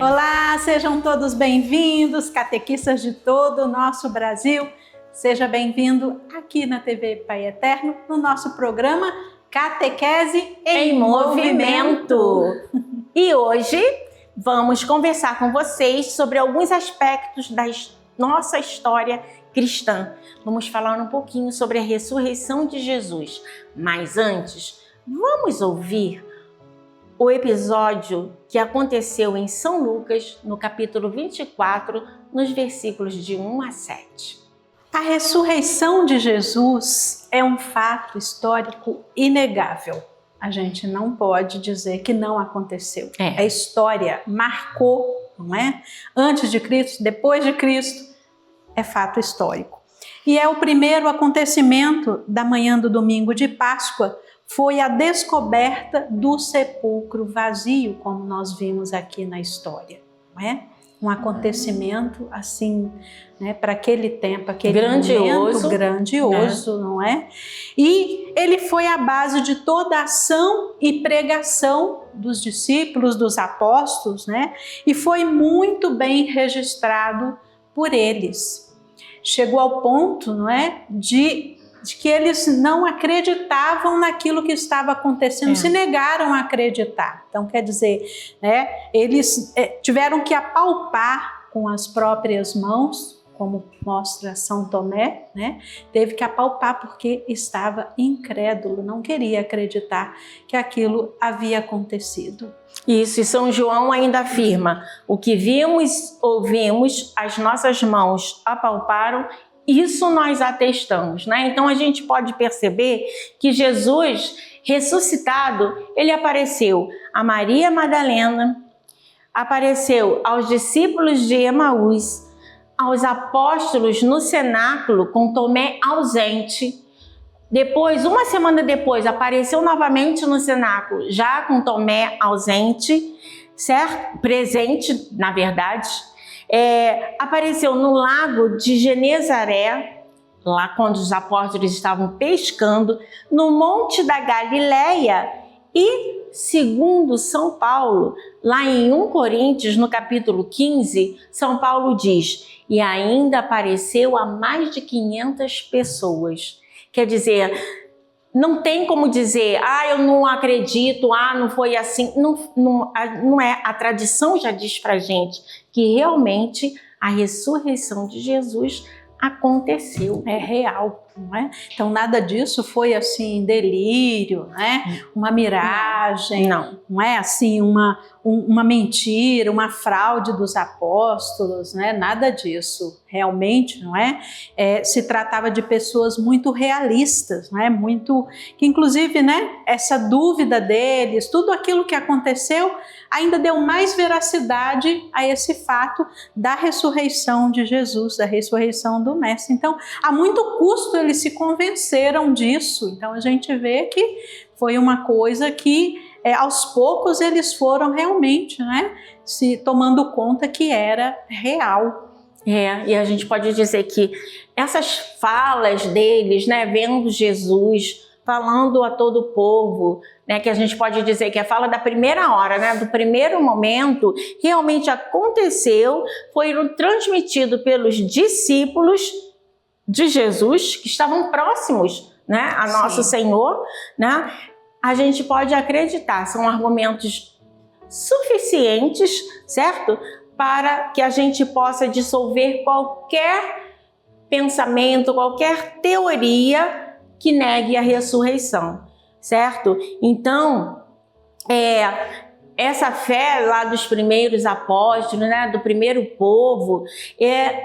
Olá, sejam todos bem-vindos, catequistas de todo o nosso Brasil. Seja bem-vindo aqui na TV Pai Eterno, no nosso programa Catequese em Movimento. E hoje vamos conversar com vocês sobre alguns aspectos da nossa história cristã. Vamos falar um pouquinho sobre a ressurreição de Jesus. Mas antes, vamos ouvir o episódio que aconteceu em São Lucas, no capítulo 24, nos versículos de 1 a 7. A ressurreição de Jesus é um fato histórico inegável. A gente não pode dizer que não aconteceu. A história marcou, não é? Antes de Cristo, depois de Cristo, é fato histórico. E é o primeiro acontecimento da manhã do domingo de Páscoa, foi a descoberta do sepulcro vazio, como nós vimos aqui na história, não é? Um acontecimento assim, né, para aquele tempo, aquele momento grandioso, né? Não é? E ele foi a base de toda a ação e pregação dos discípulos, dos apóstolos, né? E foi muito bem registrado por eles. Chegou ao ponto, não é, de que eles não acreditavam naquilo que estava acontecendo, se negaram a acreditar. Então, quer dizer, né, eles tiveram que apalpar com as próprias mãos, como mostra São Tomé, né, teve que apalpar porque estava incrédulo, não queria acreditar que aquilo havia acontecido. Isso, e São João ainda afirma: o que vimos, ouvimos, as nossas mãos apalparam, isso nós atestamos, né? Então a gente pode perceber que Jesus ressuscitado, ele apareceu a Maria Madalena, apareceu aos discípulos de Emaús, aos apóstolos no cenáculo com Tomé ausente. Depois, uma semana depois, apareceu novamente no cenáculo, já com Tomé ausente, certo? Presente, na verdade. Apareceu no lago de Genezaré, lá quando os apóstolos estavam pescando, no Monte da Galileia e, segundo São Paulo, lá em 1 Coríntios, no capítulo 15, São Paulo diz: e ainda apareceu a mais de 500 pessoas. Quer dizer, não tem como dizer, eu não acredito, não foi assim. Não é. A tradição já diz pra gente que realmente a ressurreição de Jesus aconteceu. É real, não é? Então nada disso foi assim delírio, né? Uma miragem, não é assim uma mentira, uma fraude dos apóstolos, né? Nada disso, realmente, não é? Se tratava de pessoas muito realistas, né? Muito, que inclusive, né? Essa dúvida deles, tudo aquilo que aconteceu ainda deu mais veracidade a esse fato da ressurreição de Jesus, da ressurreição do Mestre. Então, a muito custo eles se convenceram disso. Então, a gente vê que foi uma coisa que, aos poucos, eles foram realmente, né, se tomando conta que era real. E a gente pode dizer que essas falas deles, né, vendo Jesus, falando a todo o povo, né, que a gente pode dizer que a fala da primeira hora, né, do primeiro momento, realmente aconteceu, foram transmitidos pelos discípulos de Jesus, que estavam próximos, né, a nosso Senhor, né? A gente pode acreditar, são argumentos suficientes, certo? Para que a gente possa dissolver qualquer pensamento, qualquer teoria que negue a ressurreição, certo? Então, essa fé lá dos primeiros apóstolos, né, do primeiro povo,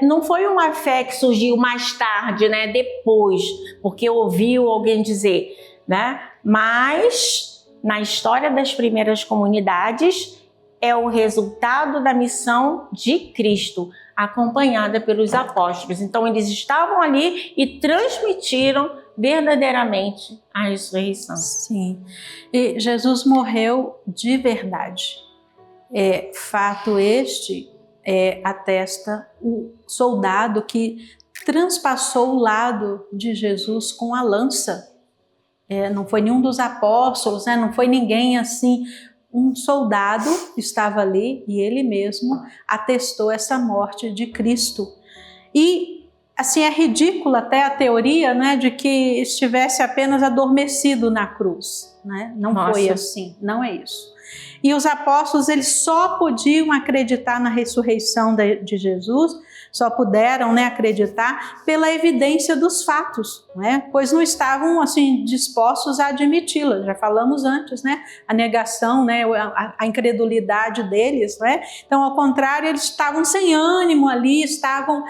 não foi uma fé que surgiu mais tarde, né, depois, porque ouviu alguém dizer, né? Mas, na história das primeiras comunidades, é o resultado da missão de Cristo, acompanhada pelos apóstolos. Então, eles estavam ali e transmitiram verdadeiramente a ressurreição. Sim, e Jesus morreu de verdade. Fato este atesta o soldado que transpassou o lado de Jesus com a lança. Não foi nenhum dos apóstolos, né? Não foi ninguém assim um soldado estava ali e ele mesmo atestou essa morte de Cristo. E assim, é ridícula até a teoria, né, de que estivesse apenas adormecido na cruz, né? Não foi assim, não é isso. E os apóstolos, eles só podiam acreditar na ressurreição de Jesus, só puderam, né, acreditar pela evidência dos fatos, né? Pois não estavam assim dispostos a admiti-la. Já falamos antes, né? A negação, né, a incredulidade deles, né? Então, ao contrário, eles estavam sem ânimo ali, estavam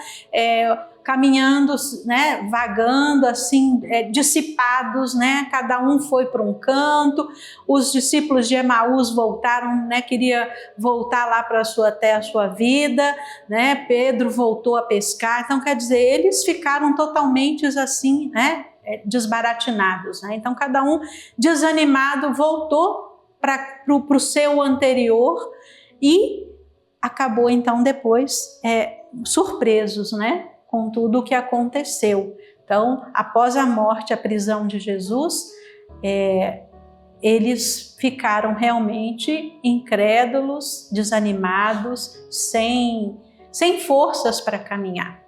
caminhando, né, vagando, assim, dissipados, né? Cada um foi para um canto. Os discípulos de Emaús voltaram, né? Queria voltar lá para até a sua vida, né? Pedro voltou a pescar. Então, quer dizer, eles ficaram totalmente assim, né? Desbaratinados, né? Então, cada um desanimado voltou para o seu anterior e acabou então depois surpresos, né? Com tudo o que aconteceu. Então, após a morte, a prisão de Jesus, eles ficaram realmente incrédulos, desanimados, sem forças para caminhar.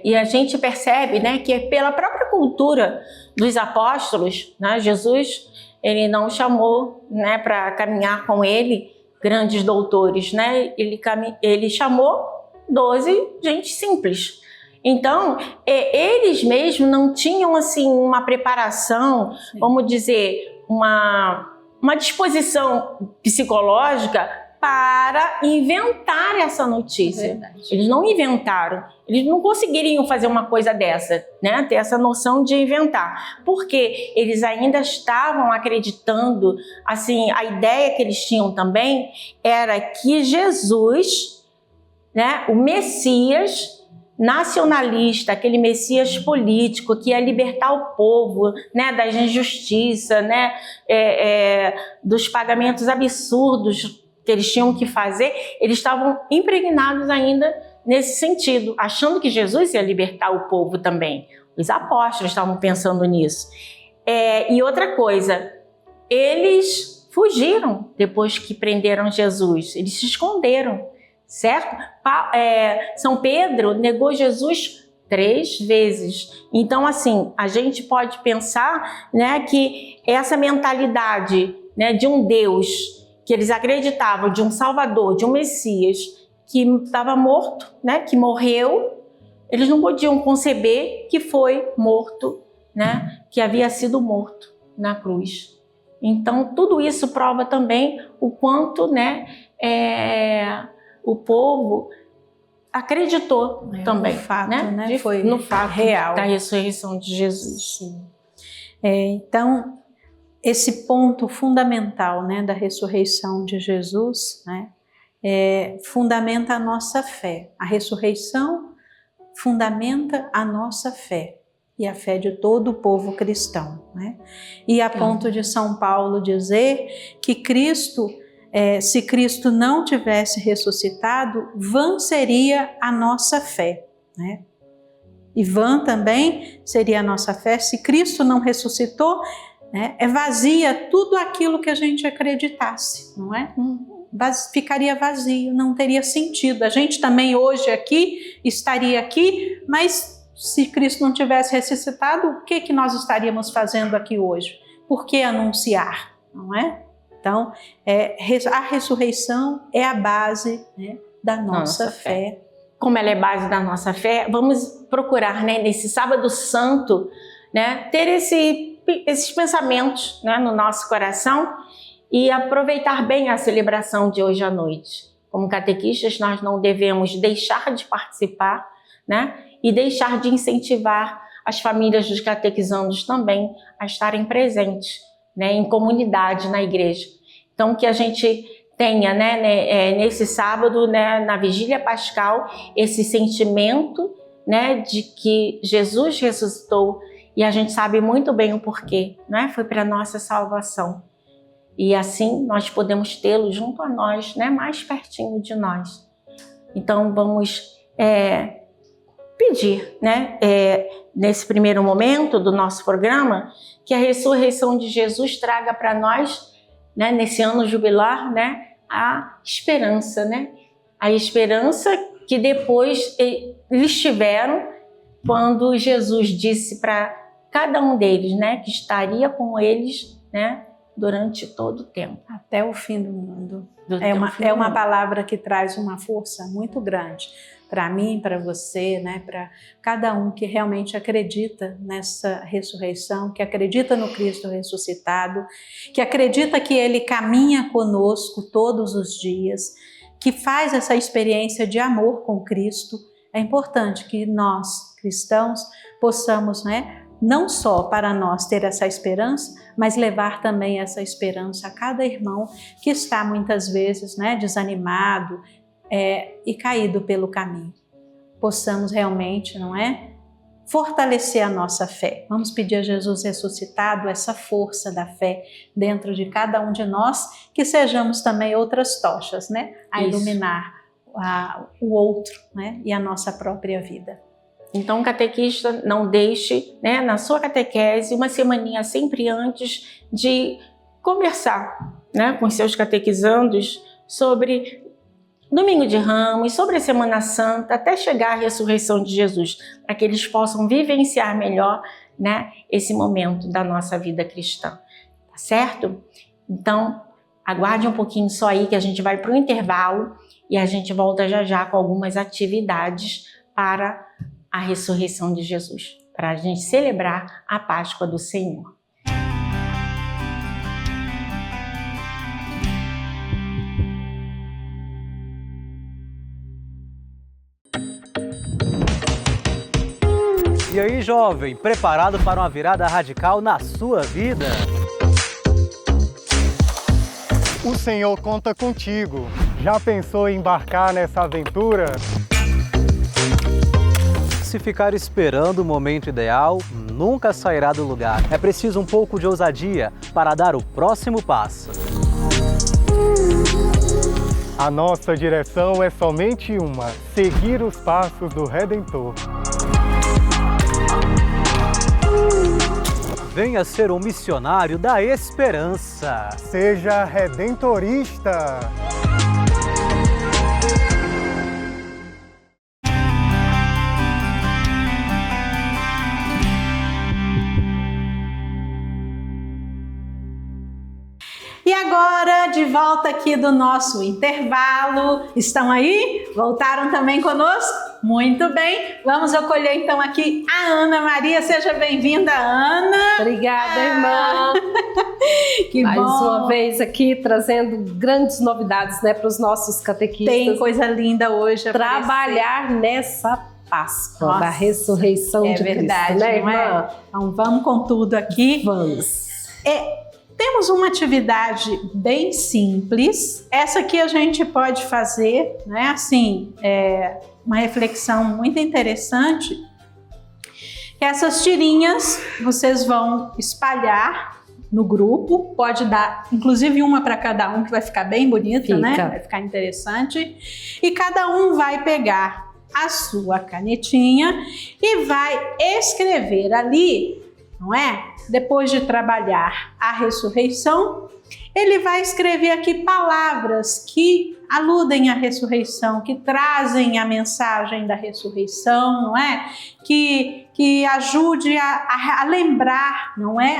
E a gente percebe, né, que pela própria cultura dos apóstolos, né, Jesus, ele não chamou, né, para caminhar com ele grandes doutores, né? Ele chamou 12 gente simples. Então, eles mesmos não tinham assim uma preparação, vamos dizer, uma disposição psicológica para inventar essa notícia. Eles não inventaram, eles não conseguiriam fazer uma coisa dessa, né? Ter essa noção de inventar, porque eles ainda estavam acreditando, assim, a ideia que eles tinham também era que Jesus, né, o Messias nacionalista, aquele Messias político que ia libertar o povo, né, das injustiças, né, dos pagamentos absurdos que eles tinham que fazer, eles estavam impregnados ainda nesse sentido, achando que Jesus ia libertar o povo também. Os apóstolos estavam pensando nisso. E outra coisa, eles fugiram depois que prenderam Jesus, eles se esconderam, certo? São Pedro negou Jesus 3 vezes. Então, assim, a gente pode pensar, né, que essa mentalidade, né, de um Deus que eles acreditavam, de um Salvador, de um Messias que estava morto, né, que morreu, eles não podiam conceber que foi morto, né, que havia sido morto na cruz. Então, tudo isso prova também o quanto, né, o povo acreditou também, no fato, né? Foi no fato real da ressurreição de Jesus. Sim. Então, esse ponto fundamental, né, da ressurreição de Jesus, né, fundamenta a nossa fé. A ressurreição fundamenta a nossa fé e a fé de todo o povo cristão, né? E a ponto de São Paulo dizer que Cristo, se Cristo não tivesse ressuscitado, vã seria a nossa fé, né? E vã também seria a nossa fé se Cristo não ressuscitou, né? Vazia tudo aquilo que a gente acreditasse, não é? Ficaria vazio, não teria sentido. A gente também hoje aqui estaria aqui, mas se Cristo não tivesse ressuscitado, o que nós estaríamos fazendo aqui hoje? Por que anunciar, não é? Então, a ressurreição é a base, né, da nossa fé. Como ela é base da nossa fé, vamos procurar, né, nesse Sábado Santo, né, ter esses pensamentos, né, no nosso coração e aproveitar bem a celebração de hoje à noite. Como catequistas, nós não devemos deixar de participar, né, e deixar de incentivar as famílias dos catequizandos também a estarem presentes, né, em comunidade na igreja. Então, que a gente tenha, né, nesse sábado, né, na Vigília Pascal, esse sentimento, né, de que Jesus ressuscitou e a gente sabe muito bem o porquê, né? Foi para a nossa salvação. E assim nós podemos tê-lo junto a nós, né, mais pertinho de nós. Então, vamos pedir, né, nesse primeiro momento do nosso programa, que a ressurreição de Jesus traga para nós né, nesse ano jubilar, né, a esperança, né? A esperança que depois eles tiveram quando Jesus disse para cada um deles, né, que estaria com eles, né, durante todo o tempo. Até o fim do mundo. É uma palavra que traz uma força muito grande para mim, para você, né, para cada um que realmente acredita nessa ressurreição, que acredita no Cristo ressuscitado, que acredita que Ele caminha conosco todos os dias, que faz essa experiência de amor com Cristo. É importante que nós, cristãos, possamos, né, não só para nós ter essa esperança, mas levar também essa esperança a cada irmão que está muitas vezes, né, desanimado e caído pelo caminho. Possamos realmente, não é, fortalecer a nossa fé. Vamos pedir a Jesus ressuscitado essa força da fé dentro de cada um de nós, que sejamos também outras tochas, né, a iluminar o outro, né, e a nossa própria vida. Então, catequista, não deixe, né, na sua catequese, uma semaninha sempre antes de conversar, né, com seus catequizandos sobre Domingo de Ramos, sobre a Semana Santa, até chegar à ressurreição de Jesus, para que eles possam vivenciar melhor, né, esse momento da nossa vida cristã. Tá certo? Então, aguarde um pouquinho só aí que a gente vai para o intervalo e a gente volta já já com algumas atividades para a ressurreição de Jesus, para a gente celebrar a Páscoa do Senhor. E aí, jovem, preparado para uma virada radical na sua vida? O Senhor conta contigo. Já pensou em embarcar nessa aventura? Se ficar esperando o momento ideal, nunca sairá do lugar. É preciso um pouco de ousadia para dar o próximo passo. A nossa direção é somente uma: seguir os passos do Redentor. Venha ser um missionário da esperança. Seja redentorista. E agora, de volta aqui do nosso intervalo. Estão aí? Voltaram também conosco? Muito bem. Vamos acolher então aqui a Ana Maria. Seja bem-vinda, Ana. Obrigada, irmã. Que mais bom. uma vez aqui trazendo grandes novidades, né, para os nossos catequistas. Tem coisa linda hoje. Trabalhar nessa Páscoa da ressurreição de verdade, Cristo, né, irmã? irmã? Então vamos com tudo aqui. Vamos. Temos uma atividade bem simples. Essa aqui a gente pode fazer, né? Assim, uma reflexão muito interessante. Essas tirinhas vocês vão espalhar no grupo. Pode dar, inclusive, uma para cada um, que vai ficar bem bonita, né? Vai ficar interessante. E cada um vai pegar a sua canetinha e vai escrever ali, não é? Depois de trabalhar a ressurreição, ele vai escrever aqui palavras que aludem à ressurreição, que trazem a mensagem da ressurreição, não é? Que ajude a lembrar, não é?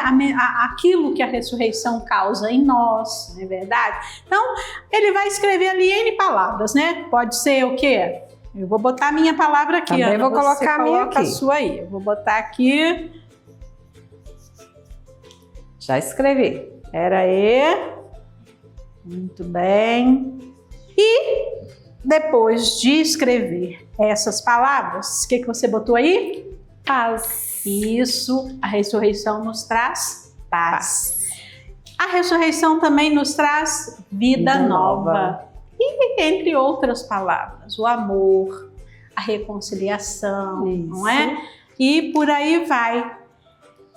Aquilo que a ressurreição causa em nós, não é verdade? Então, ele vai escrever ali N palavras, né? Pode ser o quê? Eu vou botar a minha palavra aqui, também Ana. vou colocar a minha aqui. A sua aí. Eu vou botar aqui. Já escrevi. Espera aí. Muito bem. E depois de escrever essas palavras, o que você botou aí? Paz. Isso, a ressurreição nos traz paz. A ressurreição também nos traz vida nova. E entre outras palavras, o amor, a reconciliação, não é? E por aí vai.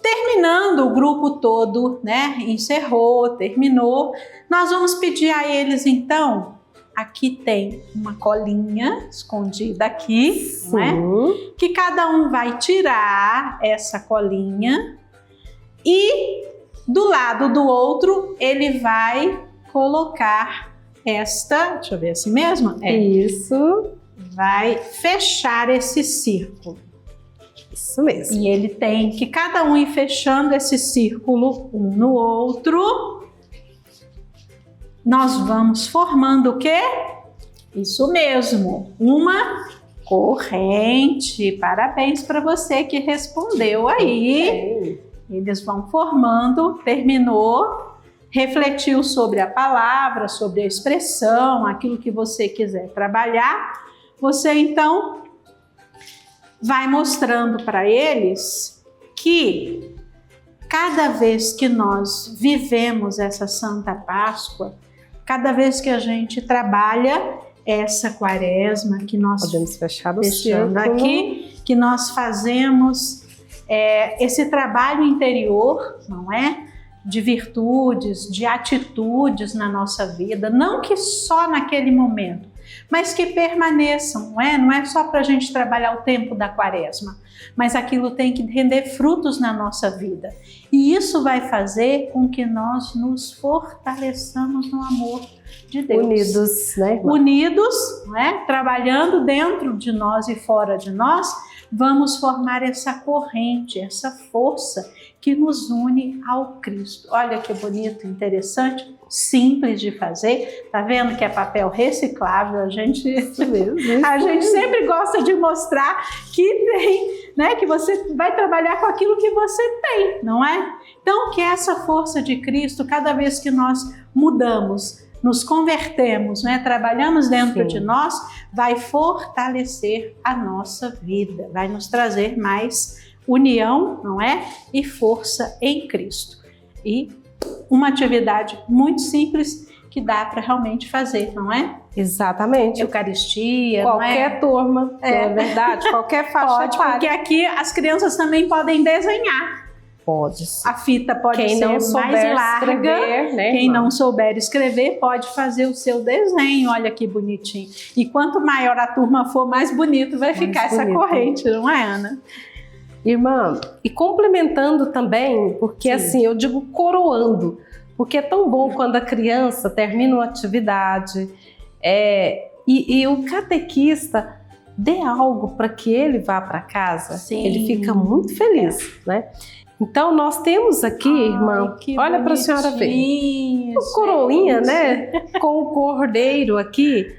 Terminando, o grupo todo, né, encerrou, terminou, nós vamos pedir a eles então, aqui tem uma colinha escondida aqui, não é? Que cada um vai tirar essa colinha e Do lado do outro, ele vai colocar esta, deixa eu ver assim mesmo? Isso. Vai fechar esse círculo. Isso mesmo. E ele tem que cada um ir fechando esse círculo um no outro. Nós vamos formando o quê? Isso mesmo, uma corrente. Parabéns para você que respondeu aí. Eles vão formando, terminou, refletiu sobre a palavra, sobre a expressão, aquilo que você quiser trabalhar. Você então vai mostrando para eles que cada vez que nós vivemos essa Santa Páscoa, cada vez que a gente trabalha essa quaresma, que nós podemos fechar o fechando aqui, que nós fazemos esse trabalho interior, não é? De virtudes, de atitudes na nossa vida, não que só naquele momento, mas que permaneçam, não é? Não é só para a gente trabalhar o tempo da quaresma, mas aquilo tem que render frutos na nossa vida. E isso vai fazer com que nós nos fortaleçamos no amor de Deus. Unidos, né, irmã? Unidos, não é? Trabalhando dentro de nós e fora de nós, vamos formar essa corrente, essa força que nos une ao Cristo. Olha que bonito, interessante, simples de fazer. Tá vendo que é papel reciclável? A gente sempre gosta de mostrar que tem, né? Que você vai trabalhar com aquilo que você tem, não é? Então, que essa força de Cristo, cada vez que nós mudamos, nos convertemos, né? Trabalhamos dentro de nós, vai fortalecer a nossa vida, vai nos trazer mais união, não é? E força em Cristo. E uma atividade muito simples que dá para realmente fazer, não é? Exatamente. Eucaristia, qualquer não é? Turma, não é verdade? Qualquer faixa etária. Porque aqui as crianças também podem desenhar. Pode. A fita pode ser mais larga. Escrever, né, quem não souber escrever pode fazer o seu desenho. Olha que bonitinho. E quanto maior a turma for, mais bonito vai ficar essa corrente, não é, Ana? Irmã, e complementando também, porque assim, eu digo coroando, porque é tão bom quando a criança termina uma atividade e o catequista dê algo para que ele vá para casa, ele fica muito feliz, né? Então, nós temos aqui, irmã, olha para a senhora ver, uma coroinha, né, com o cordeiro aqui,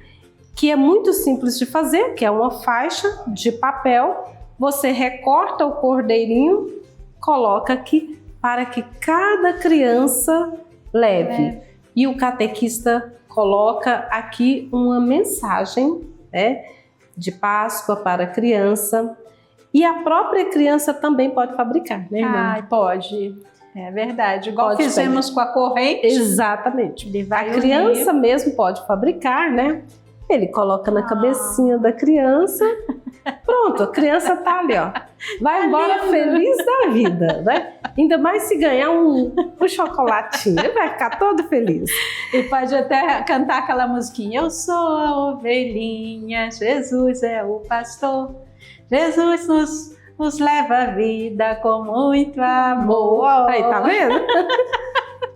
que é muito simples de fazer, que é uma faixa de papel. Você recorta o cordeirinho, coloca aqui para que cada criança leve. E o catequista coloca aqui uma mensagem, né, de Páscoa para a criança. E a própria criança também pode fabricar, né, irmã? Pode. É verdade. Igual fizemos com a corrente. Exatamente. A criança mesmo pode fabricar, né? Ele coloca na cabecinha da criança. Pronto, a criança tá ali, ó. Vai embora feliz da vida, né? Ainda mais se ganhar um chocolatinho, ele vai ficar todo feliz. E pode até cantar aquela musiquinha. Eu sou a ovelhinha, Jesus é o pastor. Jesus nos leva a vida com muito amor. Aí, tá vendo?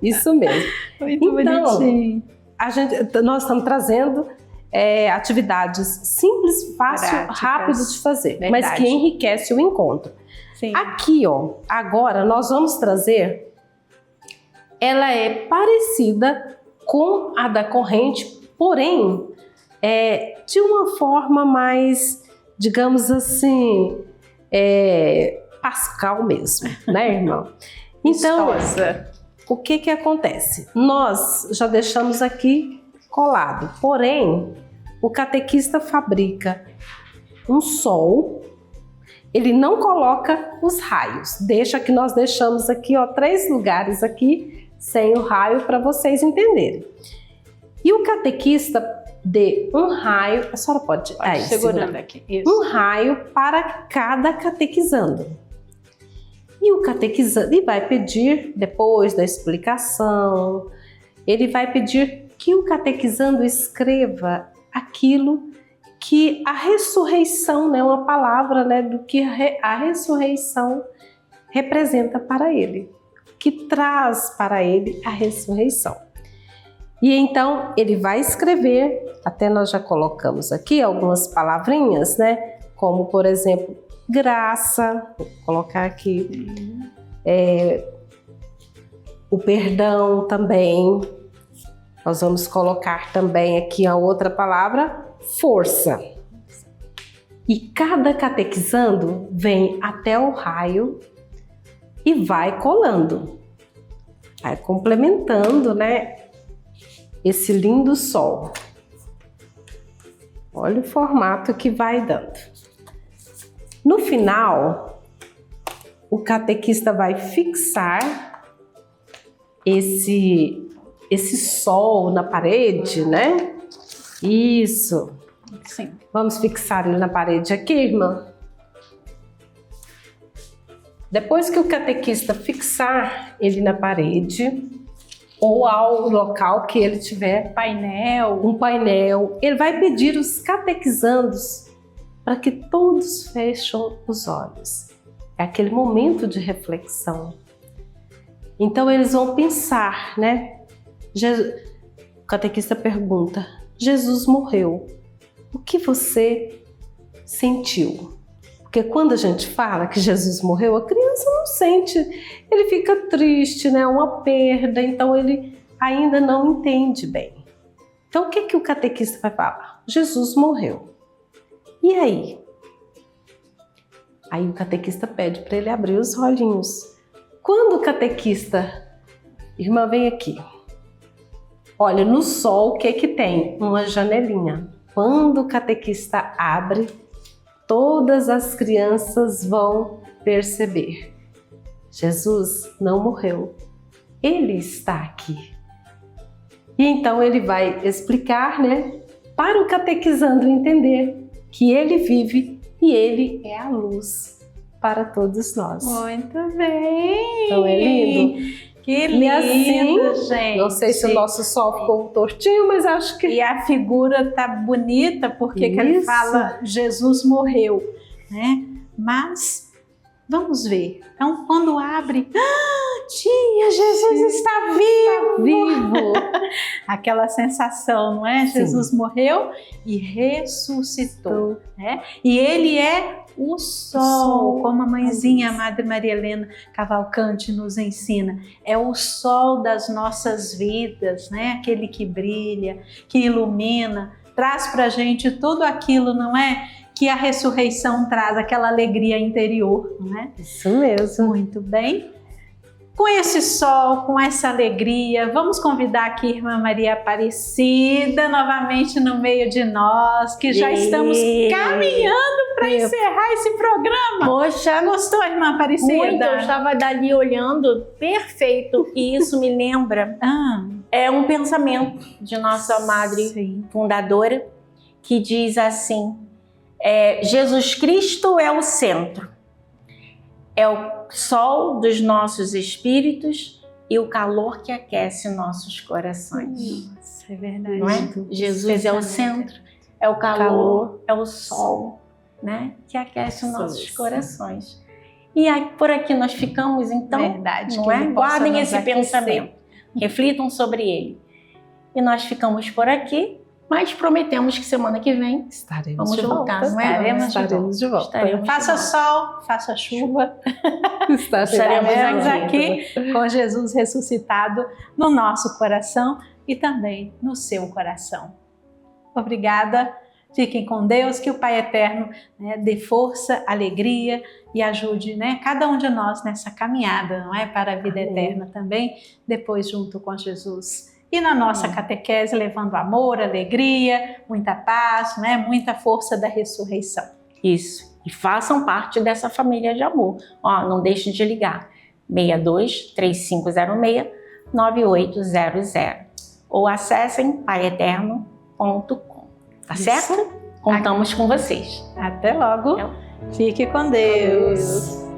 Isso mesmo. Muito bonitinho. Nós estamos trazendo atividades simples, fácil, rápido de fazer, mas que enriquece o encontro. Sim. Aqui, ó, agora nós vamos trazer, ela é parecida com a da corrente, porém, de uma forma mais, digamos assim, pascal mesmo, né, irmão? Então, o que acontece? Nós já deixamos aqui colado, porém, o catequista fabrica um sol, ele não coloca os raios, deixa que nós deixamos aqui, ó, 3 lugares aqui, sem o raio, para vocês entenderem. E o catequista dê um raio, a senhora pode segurando aqui. Isso. Um raio para cada catequizando. E o catequizando vai pedir, depois da explicação, ele vai pedir que o catequizando escreva aquilo que a ressurreição, né, uma palavra, né, do que a ressurreição representa para ele. que traz para ele a ressurreição. E então ele vai escrever, até nós já colocamos aqui algumas palavrinhas, né? Como, por exemplo, graça, vou colocar aqui, o perdão também. Nós vamos colocar também aqui a outra palavra, força. E cada catequizando vem até o raio e vai colando, vai complementando, né, esse lindo sol. Olha o formato que vai dando. No final, o catequista vai fixar esse sol na parede, né? Isso. Sim. Vamos fixar ele na parede aqui, irmã? Depois que o catequista fixar ele na parede, ou ao local que ele tiver um painel, ele vai pedir os catequizandos para que todos fechem os olhos. É aquele momento de reflexão. Então eles vão pensar, né? O catequista pergunta: Jesus morreu. O que você sentiu? Porque quando a gente fala que Jesus morreu, a criança não sente, ele fica triste, né? Uma perda, então ele ainda não entende bem. Então o que o catequista vai falar? Jesus morreu. E aí? Aí o catequista pede para ele abrir os olhinhos. Quando o catequista, irmã, vem aqui, olha no sol o que tem? Uma janelinha. Quando o catequista abre, todas as crianças vão perceber: Jesus não morreu, Ele está aqui. E então ele vai explicar, né, para o catequizando entender que Ele vive e Ele é a luz para todos nós. Muito bem! Então é lindo? Que lindo, e assim, gente! Não sei se o nosso sol ficou tortinho, mas acho que... E a figura tá bonita porque que ele fala Jesus morreu, né? Mas vamos ver. Então, quando abre, tia, Jesus está vivo! Aquela sensação, não é? Sim. Jesus morreu e ressuscitou, né? E ele é o sol, como a mãezinha, a Madre Maria Helena Cavalcante nos ensina. É o sol das nossas vidas, né? Aquele que brilha, que ilumina, traz pra gente tudo aquilo, não é? Que a ressurreição traz, aquela alegria interior, não é? Isso mesmo. Muito bem. Com esse sol, com essa alegria, vamos convidar aqui a Irmã Maria Aparecida novamente no meio de nós, que já estamos caminhando para encerrar esse programa. Poxa, gostou, Irmã Aparecida? Muito, eu estava dali olhando, perfeito, e isso me lembra, é um pensamento de nossa Madre Fundadora, que diz assim, Jesus Cristo é o centro, é o sol dos nossos espíritos e o calor que aquece nossos corações. Nossa, é verdade. Não é? Jesus é o centro, é o calor, é o sol, né? Que aquece os nossos corações. E aí, por aqui nós ficamos, então, verdade, não é? Guardem esse pensamento, reflitam sobre ele. E nós ficamos por aqui. Mas prometemos que semana que vem vamos voltar, não é? Estaremos de volta. Faça sol, faça chuva. Estaremos aqui com Jesus ressuscitado no nosso coração e também no seu coração. Obrigada. Fiquem com Deus, que o Pai Eterno, né, dê força, alegria e ajude, né, cada um de nós nessa caminhada, não é, para a vida eterna também, depois junto com Jesus. E na nossa catequese, levando amor, alegria, muita paz, né? Muita força da ressurreição. Isso. E façam parte dessa família de amor. Ó, não deixem de ligar. 62-3506-9800. Ou acessem paieterno.com. Tá certo? Contamos com vocês. Até logo. Fique com Deus.